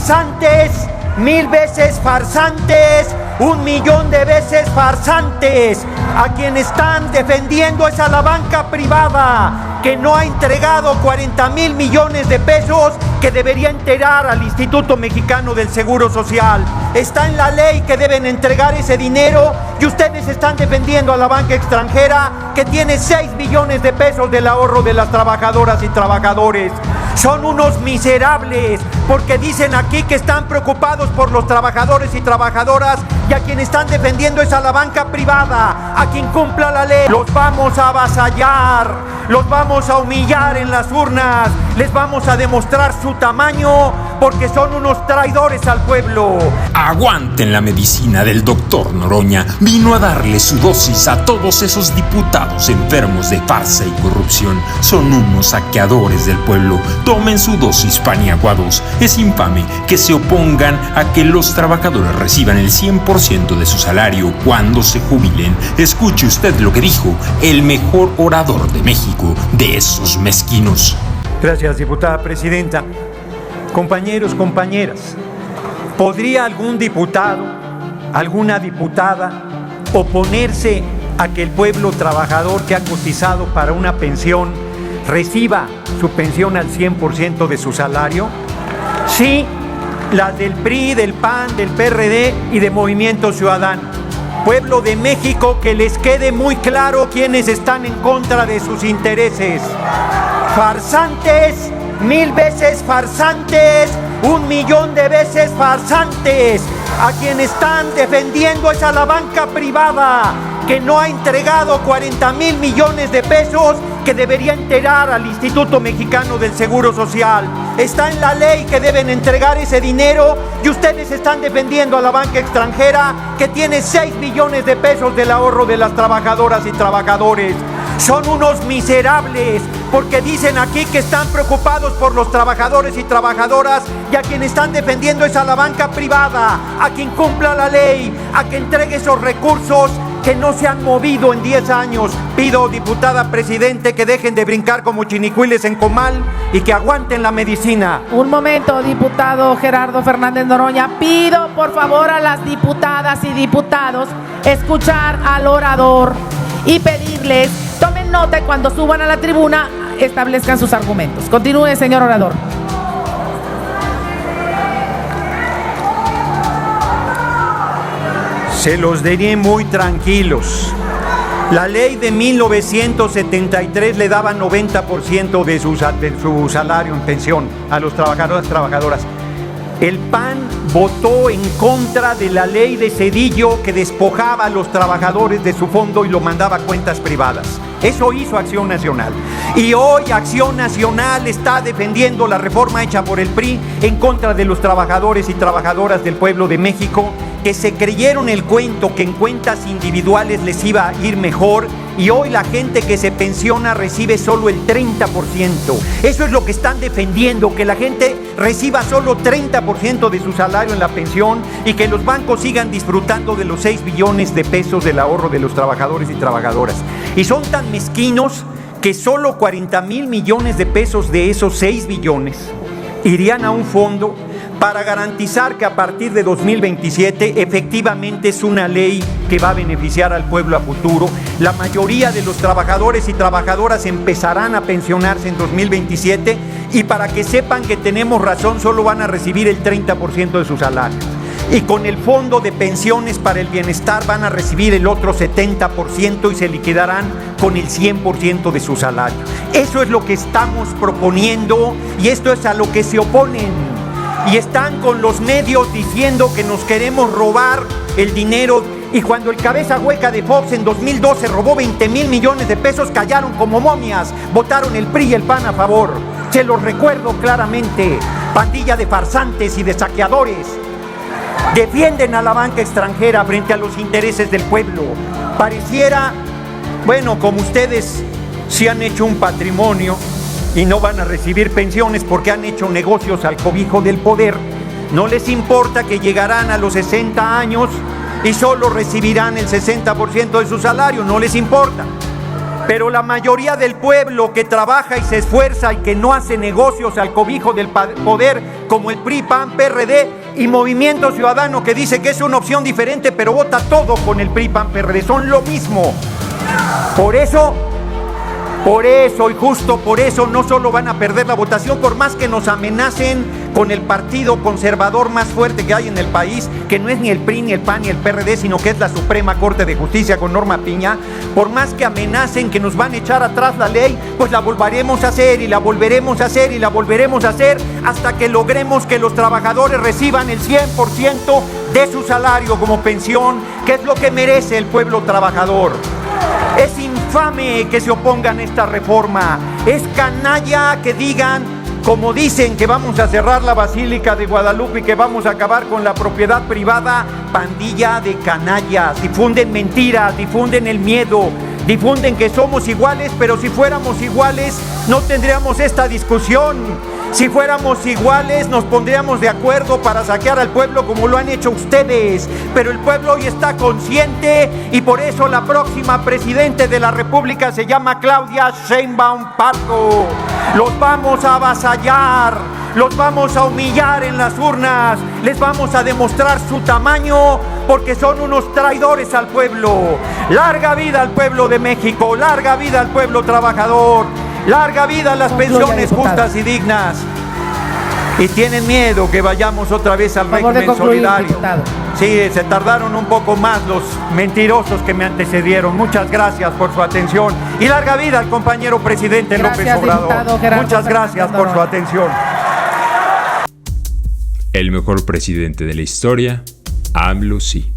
farsantes, 1000 veces farsantes, 1.000.000 de veces farsantes. A quien están defendiendo es a la banca privada, que no ha entregado 40,000 millones de pesos que debería entregar al Instituto Mexicano del Seguro Social. Está en la ley que deben entregar ese dinero y ustedes están defendiendo a la banca extranjera que tiene 6 billones de pesos del ahorro de las trabajadoras y trabajadores. Son unos miserables porque dicen aquí que están preocupados por los trabajadores y trabajadoras y a quien están defendiendo es a la banca privada, a quien cumpla la ley. Los vamos a avasallar, los vamos a humillar en las urnas, les vamos a demostrar su tamaño porque son unos traidores al pueblo. Aguanten la medicina del doctor Noroña. Vino a darle su dosis a todos esos diputados enfermos de farsa y corrupción. Son unos saqueadores del pueblo. Tomen su dosis paniaguados. Es infame que se opongan a que los trabajadores reciban el 100% de su salario cuando se jubilen. Escuche usted lo que dijo el mejor orador de México de esos mezquinos. Gracias, diputada presidenta. Compañeros, compañeras, ¿podría algún diputado, alguna diputada oponerse a que el pueblo trabajador que ha cotizado para una pensión reciba su pensión al 100% de su salario? Sí, las del PRI, del PAN, del PRD y de Movimiento Ciudadano. Pueblo de México, que les quede muy claro quiénes están en contra de sus intereses. Farsantes, 1000 veces farsantes, 1.000.000 de veces farsantes. A quien están defendiendo es a la banca privada, que no ha entregado 40,000 millones de pesos que debería entregar al Instituto Mexicano del Seguro Social. Está en la ley que deben entregar ese dinero y ustedes están defendiendo a la banca extranjera que tiene 6 billones de pesos del ahorro de las trabajadoras y trabajadores. Son unos miserables porque dicen aquí que están preocupados por los trabajadores y trabajadoras y a quien están defendiendo es a la banca privada, a quien cumpla la ley, a que entregue esos recursos que no se han movido en 10 años. Pido, diputada presidente, que dejen de brincar como chinicuiles en comal y que aguanten la medicina. Un momento, diputado Gerardo Fernández Noroña. Pido, por favor, a las diputadas y diputados escuchar al orador y pedirles, tomen nota y cuando suban a la tribuna establezcan sus argumentos. Continúe, señor orador. Se los diré muy tranquilos. La ley de 1973 le daba 90% de su salario en pensión a los trabajadores y trabajadoras. El PAN votó en contra de la ley de Zedillo que despojaba a los trabajadores de su fondo y lo mandaba a cuentas privadas. Eso hizo Acción Nacional. Y hoy Acción Nacional está defendiendo la reforma hecha por el PRI en contra de los trabajadores y trabajadoras del pueblo de México, que se creyeron el cuento que en cuentas individuales les iba a ir mejor y hoy la gente que se pensiona recibe solo el 30%. Eso es lo que están defendiendo, que la gente reciba solo 30% de su salario en la pensión y que los bancos sigan disfrutando de los 6 billones de pesos del ahorro de los trabajadores y trabajadoras. Y son tan mezquinos que solo 40,000 millones de pesos de esos 6 billones irían a un fondo para garantizar que a partir de 2027 efectivamente es una ley que va a beneficiar al pueblo a futuro. La mayoría de los trabajadores y trabajadoras empezarán a pensionarse en 2027 y para que sepan que tenemos razón, solo van a recibir el 30% de su salario. Y con el Fondo de Pensiones para el Bienestar van a recibir el otro 70% y se liquidarán con el 100% de su salario. Eso es lo que estamos proponiendo y esto es a lo que se oponen. Y están con los medios diciendo que nos queremos robar el dinero. Y cuando el cabeza hueca de Fox en 2012 robó 20,000 millones de pesos, callaron como momias, votaron el PRI y el PAN a favor. Se los recuerdo claramente, pandilla de farsantes y de saqueadores. Defienden a la banca extranjera frente a los intereses del pueblo. Pareciera, bueno, como ustedes sí han hecho un patrimonio y no van a recibir pensiones porque han hecho negocios al cobijo del poder, no les importa que llegarán a los 60 años y solo recibirán el 60% de su salario, no les importa. Pero la mayoría del pueblo que trabaja y se esfuerza y que no hace negocios al cobijo del poder como el PRI, PAN, PRD y Movimiento Ciudadano, que dice que es una opción diferente, pero vota todo con el PRI, PAN, PRD. Son lo mismo. Por eso, y justo por eso, no solo van a perder la votación, por más que nos amenacen con el partido conservador más fuerte que hay en el país, que no es ni el PRI, ni el PAN, ni el PRD, sino que es la Suprema Corte de Justicia con Norma Piña. Por más que amenacen que nos van a echar atrás la ley, pues la volveremos a hacer, y la volveremos a hacer, y la volveremos a hacer, hasta que logremos que los trabajadores reciban el 100% de su salario como pensión, que es lo que merece el pueblo trabajador. Es infame que se opongan a esta reforma. Es canalla que digan, como dicen, que vamos a cerrar la Basílica de Guadalupe y que vamos a acabar con la propiedad privada. Pandilla de canallas. Difunden mentiras, difunden el miedo, difunden que somos iguales, pero si fuéramos iguales no tendríamos esta discusión. Si fuéramos iguales nos pondríamos de acuerdo para saquear al pueblo como lo han hecho ustedes, pero el pueblo hoy está consciente y por eso la próxima presidente de la República se llama Claudia Sheinbaum Pardo. Los vamos a avasallar, los vamos a humillar en las urnas, les vamos a demostrar su tamaño porque son unos traidores al pueblo. Larga vida al pueblo de México, larga vida al pueblo trabajador. Larga vida a las pensiones justas y dignas. Y tienen miedo que vayamos otra vez al régimen solidario. Sí, se tardaron un poco más los mentirosos que me antecedieron. Muchas gracias por su atención. Y larga vida al compañero presidente López Obrador. Muchas gracias por su atención. El mejor presidente de la historia, AMLO sí.